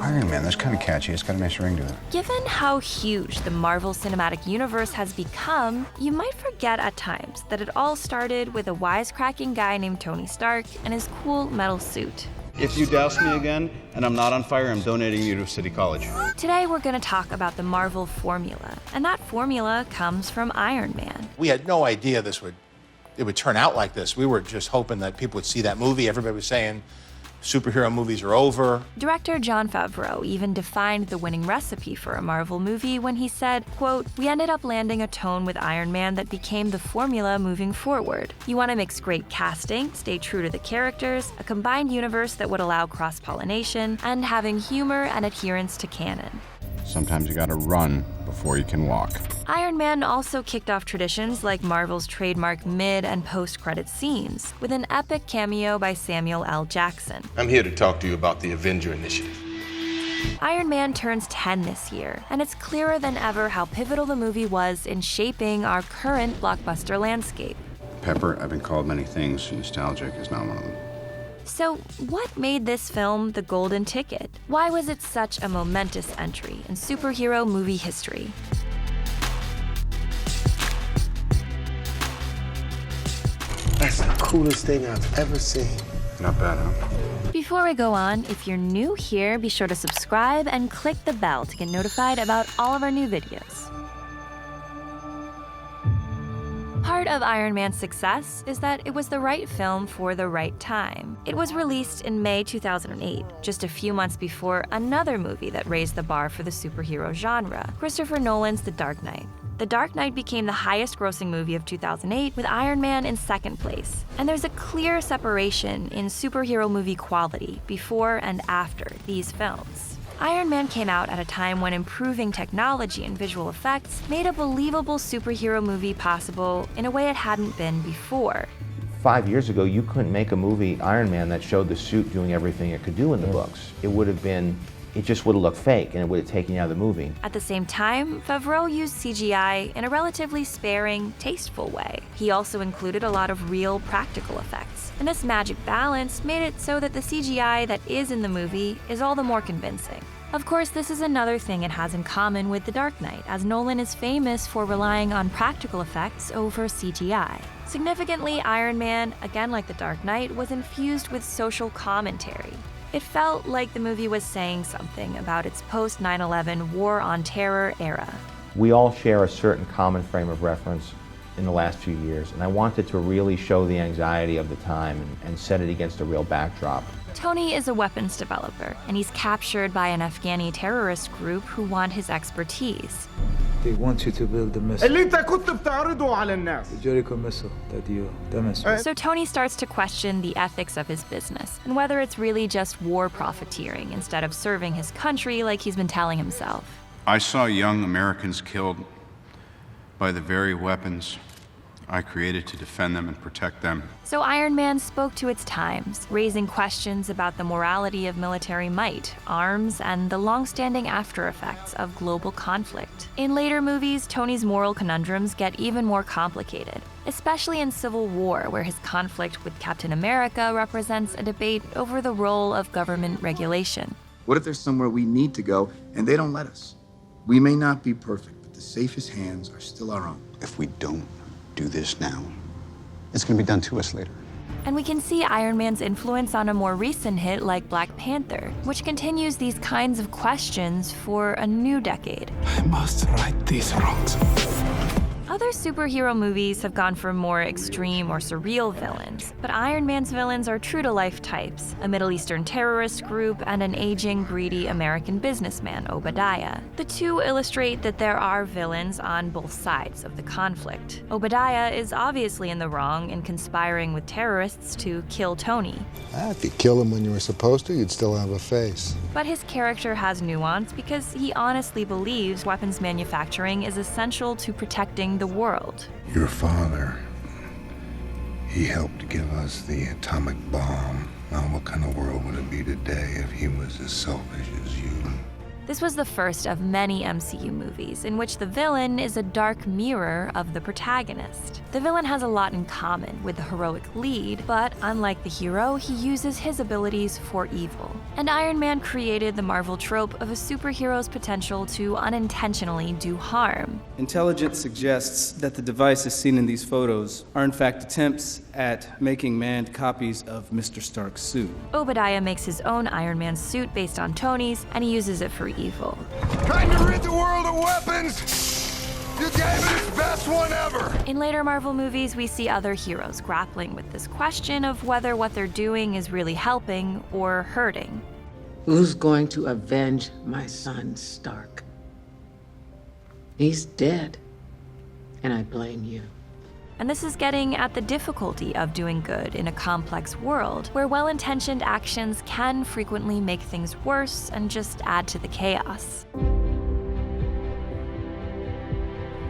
Iron Man, that's kind of catchy. It's got a nice ring to it. Given how huge the Marvel Cinematic Universe has become, you might forget at times that it all started with a wisecracking guy named Tony Stark and his cool metal suit. If you douse me again and I'm not on fire, I'm donating you to City College. Today we're going to talk about the Marvel formula, and that formula comes from Iron Man. We had no idea it would turn out like this. We were just hoping that people would see that movie. Everybody was saying superhero movies are over. Director Jon Favreau even defined the winning recipe for a Marvel movie when he said, quote, "We ended up landing a tone with Iron Man that became the formula moving forward. You want to mix great casting, stay true to the characters, a combined universe that would allow cross-pollination, and having humor and adherence to canon." Sometimes you gotta run before you can walk. Iron Man also kicked off traditions like Marvel's trademark mid- and post-credit scenes, with an epic cameo by Samuel L. Jackson. I'm here to talk to you about the Avenger Initiative. Iron Man turns 10 this year, and it's clearer than ever how pivotal the movie was in shaping our current blockbuster landscape. Pepper, I've been called many things. Nostalgic is not one of them. So, what made this film the golden ticket? Why was it such a momentous entry in superhero movie history? That's the coolest thing I've ever seen. Not bad, huh? Before we go on, if you're new here, be sure to subscribe and click the bell to get notified about all of our new videos. Part of Iron Man's success is that it was the right film for the right time. It was released in May 2008, just a few months before another movie that raised the bar for the superhero genre, Christopher Nolan's The Dark Knight. The Dark Knight became the highest-grossing movie of 2008, with Iron Man in second place. And there's a clear separation in superhero movie quality before and after these films. Iron Man came out at a time when improving technology and visual effects made a believable superhero movie possible in a way it hadn't been before. 5 years ago, you couldn't make a movie, Iron Man, that showed the suit doing everything it could do in the books. It just would have looked fake, and it would have taken you out of the movie. At the same time, Favreau used CGI in a relatively sparing, tasteful way. He also included a lot of real, practical effects. And this magic balance made it so that the CGI that is in the movie is all the more convincing. Of course, this is another thing it has in common with The Dark Knight, as Nolan is famous for relying on practical effects over CGI. Significantly, Iron Man, again like The Dark Knight, was infused with social commentary. It felt like the movie was saying something about its post-9/11 war on terror era. We all share a certain common frame of reference in the last few years, and I wanted to really show the anxiety of the time and set it against a real backdrop. Tony is a weapons developer, and he's captured by an Afghani terrorist group who want his expertise. They want you to build the missile. The Jericho missile that So Tony starts to question the ethics of his business, and whether it's really just war profiteering instead of serving his country like he's been telling himself. I saw young Americans killed by the very weapons I created to defend them and protect them. So Iron Man spoke to its times, raising questions about the morality of military might, arms, and the long-standing after effects of global conflict. In later movies, Tony's moral conundrums get even more complicated, especially in Civil War, where his conflict with Captain America represents a debate over the role of government regulation. What if there's somewhere we need to go and they don't let us? We may not be perfect, but the safest hands are still our own. If we don't do this now, it's gonna be done to us later. And we can see Iron Man's influence on a more recent hit like Black Panther, which continues these kinds of questions for a new decade. I must right these wrongs. Other superhero movies have gone for more extreme or surreal villains, but Iron Man's villains are true-to-life types, a Middle Eastern terrorist group and an aging, greedy American businessman, Obadiah. The two illustrate that there are villains on both sides of the conflict. Obadiah is obviously in the wrong in conspiring with terrorists to kill Tony. If you kill him when you were supposed to, you'd still have a face. But his character has nuance because he honestly believes weapons manufacturing is essential to protecting the world. Your father, he helped give us the atomic bomb. Now, what kind of world would it be today if he was as selfish as you? This was the first of many MCU movies in which the villain is a dark mirror of the protagonist. The villain has a lot in common with the heroic lead, but unlike the hero, he uses his abilities for evil. And Iron Man created the Marvel trope of a superhero's potential to unintentionally do harm. Intelligence suggests that the devices seen in these photos are in fact attempts at making manned copies of Mr. Stark's suit. Obadiah makes his own Iron Man suit based on Tony's, and he uses it for evil. Trying to rid the world of weapons? You gave it its best one ever! In later Marvel movies, we see other heroes grappling with this question of whether what they're doing is really helping or hurting. Who's going to avenge my son, Stark? He's dead, and I blame you. And this is getting at the difficulty of doing good in a complex world where well-intentioned actions can frequently make things worse and just add to the chaos.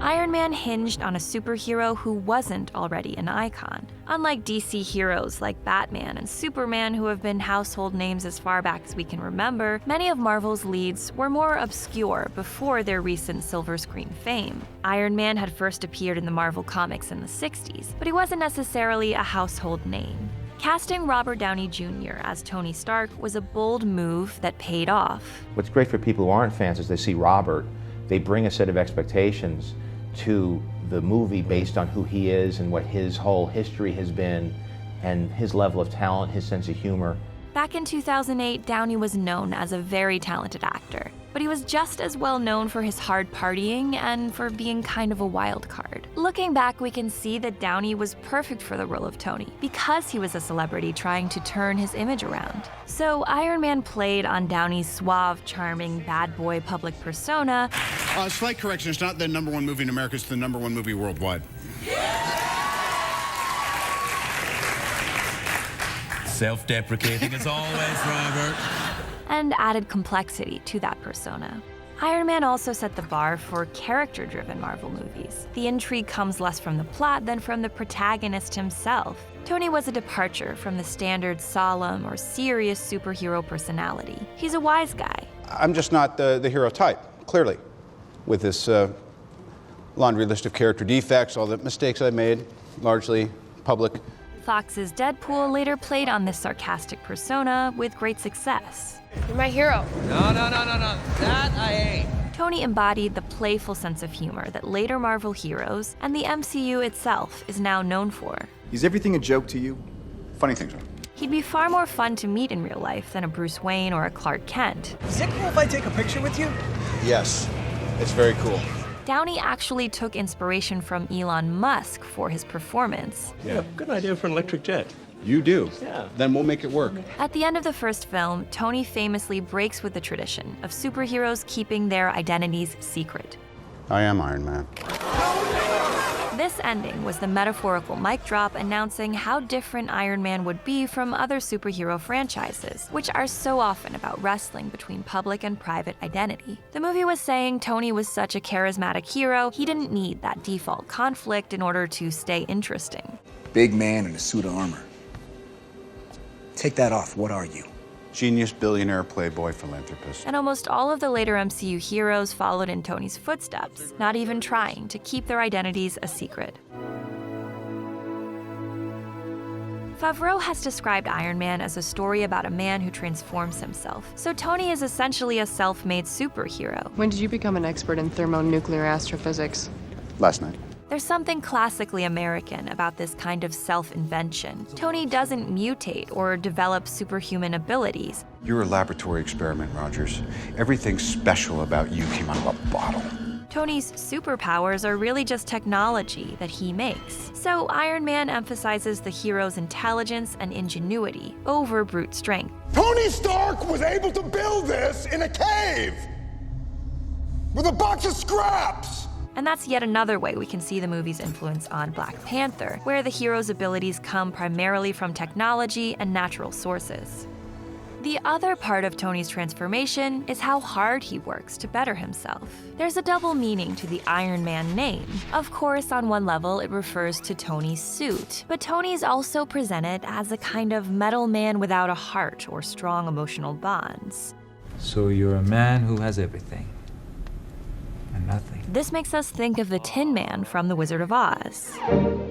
Iron Man hinged on a superhero who wasn't already an icon. Unlike DC heroes like Batman and Superman, who have been household names as far back as we can remember, many of Marvel's leads were more obscure before their recent silver screen fame. Iron Man had first appeared in the Marvel comics in the 60s, but he wasn't necessarily a household name. Casting Robert Downey Jr. as Tony Stark was a bold move that paid off. What's great for people who aren't fans is they see Robert, they bring a set of expectations to the movie based on who he is and what his whole history has been and his level of talent, his sense of humor. Back in 2008, Downey was known as a very talented actor, but he was just as well known for his hard partying and for being kind of a wild card. Looking back, we can see that Downey was perfect for the role of Tony because he was a celebrity trying to turn his image around. So Iron Man played on Downey's suave, charming, bad boy public persona. Slight correction, it's not the #1 movie in America, it's the #1 movie worldwide. Self-deprecating as always, Robert. And added complexity to that persona. Iron Man also set the bar for character-driven Marvel movies. The intrigue comes less from the plot than from the protagonist himself. Tony was a departure from the standard solemn or serious superhero personality. He's a wise guy. I'm just not the hero type, clearly. With this laundry list of character defects, all the mistakes I made, largely public. Fox's Deadpool later played on this sarcastic persona with great success. You're my hero. No. That I ain't. Tony embodied the playful sense of humor that later Marvel heroes and the MCU itself is now known for. Is everything a joke to you? Funny things are. He'd be far more fun to meet in real life than a Bruce Wayne or a Clark Kent. Is it cool if I take a picture with you? Yes, it's very cool. Downey actually took inspiration from Elon Musk for his performance. Yeah, good idea for an electric jet. You do? Yeah. Then we'll make it work. At the end of the first film, Tony famously breaks with the tradition of superheroes keeping their identities secret. I am Iron Man. This ending was the metaphorical mic drop announcing how different Iron Man would be from other superhero franchises, which are so often about wrestling between public and private identity. The movie was saying Tony was such a charismatic hero, he didn't need that default conflict in order to stay interesting. Big man in a suit of armor. Take that off, what are you? Genius, billionaire, playboy, philanthropist. And almost all of the later MCU heroes followed in Tony's footsteps, not even trying to keep their identities a secret. Favreau has described Iron Man as a story about a man who transforms himself. So Tony is essentially a self-made superhero. When did you become an expert in thermonuclear astrophysics? Last night. There's something classically American about this kind of self-invention. Tony doesn't mutate or develop superhuman abilities. You're a laboratory experiment, Rogers. Everything special about you came out of a bottle. Tony's superpowers are really just technology that he makes. So Iron Man emphasizes the hero's intelligence and ingenuity over brute strength. Tony Stark was able to build this in a cave with a box of scraps. And that's yet another way we can see the movie's influence on Black Panther, where the hero's abilities come primarily from technology and natural sources. The other part of Tony's transformation is how hard he works to better himself. There's a double meaning to the Iron Man name. Of course, on one level, it refers to Tony's suit, but Tony's also presented as a kind of metal man without a heart or strong emotional bonds. So you're a man who has everything. And nothing. This makes us think of the Tin Man from The Wizard of Oz.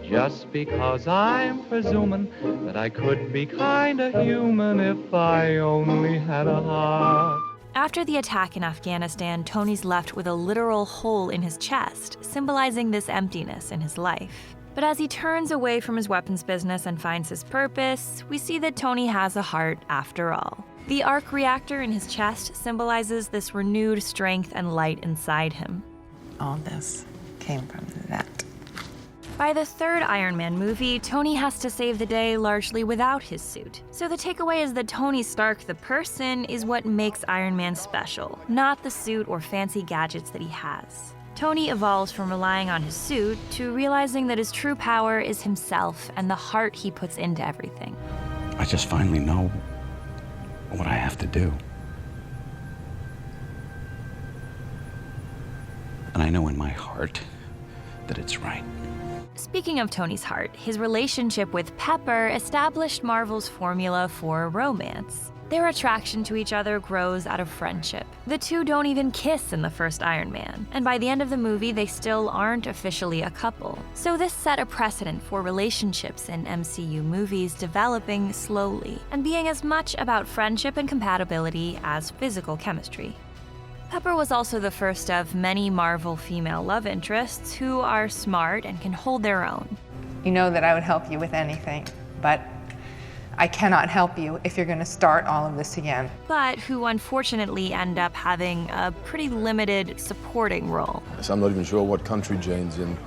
Just because I'm presuming that I could be kinda human if I only had a heart. After the attack in Afghanistan, Tony's left with a literal hole in his chest, symbolizing this emptiness in his life. But as he turns away from his weapons business and finds his purpose, we see that Tony has a heart after all. The arc reactor in his chest symbolizes this renewed strength and light inside him. All this came from that. By the third Iron Man movie, Tony has to save the day largely without his suit. So the takeaway is that Tony Stark, the person, is what makes Iron Man special, not the suit or fancy gadgets that he has. Tony evolves from relying on his suit to realizing that his true power is himself and the heart he puts into everything. I just finally know what I have to do. And I know in my heart that it's right. Speaking of Tony's heart, his relationship with Pepper established Marvel's formula for romance. Their attraction to each other grows out of friendship. The two don't even kiss in the first Iron Man, and by the end of the movie, they still aren't officially a couple. So this set a precedent for relationships in MCU movies developing slowly, and being as much about friendship and compatibility as physical chemistry. Pepper was also the first of many Marvel female love interests who are smart and can hold their own. You know that I would help you with anything, but I cannot help you if you're going to start all of this again. But who unfortunately end up having a pretty limited supporting role. Yes, I'm not even sure what country Jane's in.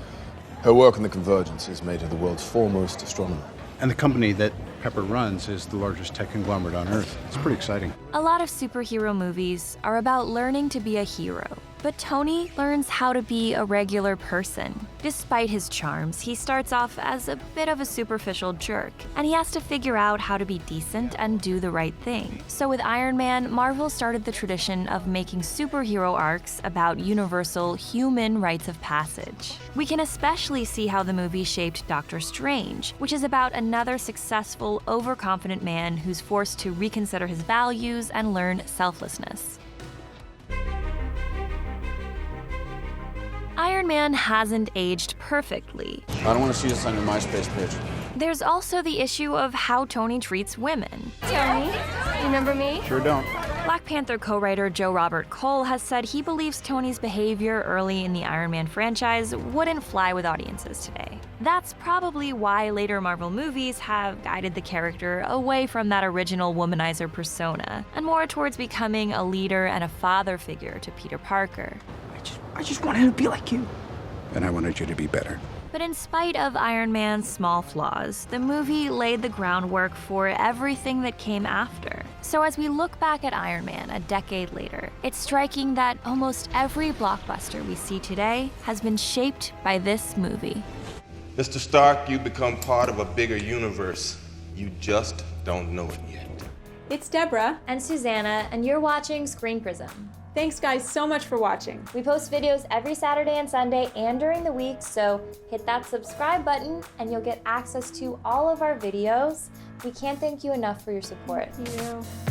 Her work in the Convergence has made her the world's foremost astronomer. And the company that Pepper runs is the largest tech conglomerate on Earth. It's pretty exciting. A lot of superhero movies are about learning to be a hero. But Tony learns how to be a regular person. Despite his charms, he starts off as a bit of a superficial jerk, and he has to figure out how to be decent and do the right thing. So with Iron Man, Marvel started the tradition of making superhero arcs about universal human rites of passage. We can especially see how the movie shaped Doctor Strange, which is about another successful, overconfident man who's forced to reconsider his values and learn selflessness. Iron Man hasn't aged perfectly. I don't want to see this on your MySpace page. There's also the issue of how Tony treats women. Tony, remember me? Sure don't. Black Panther co-writer Joe Robert Cole has said he believes Tony's behavior early in the Iron Man franchise wouldn't fly with audiences today. That's probably why later Marvel movies have guided the character away from that original womanizer persona, and more towards becoming a leader and a father figure to Peter Parker. I just wanted to be like you. And I wanted you to be better. But in spite of Iron Man's small flaws, the movie laid the groundwork for everything that came after. So as we look back at Iron Man a decade later, it's striking that almost every blockbuster we see today has been shaped by this movie. Mr. Stark, you become part of a bigger universe. You just don't know it yet. It's Deborah. And Susanna, and you're watching Screen Prism. Thanks guys so much for watching. We post videos every Saturday and Sunday and during the week, so hit that subscribe button and you'll get access to all of our videos. We can't thank you enough for your support. Thank you.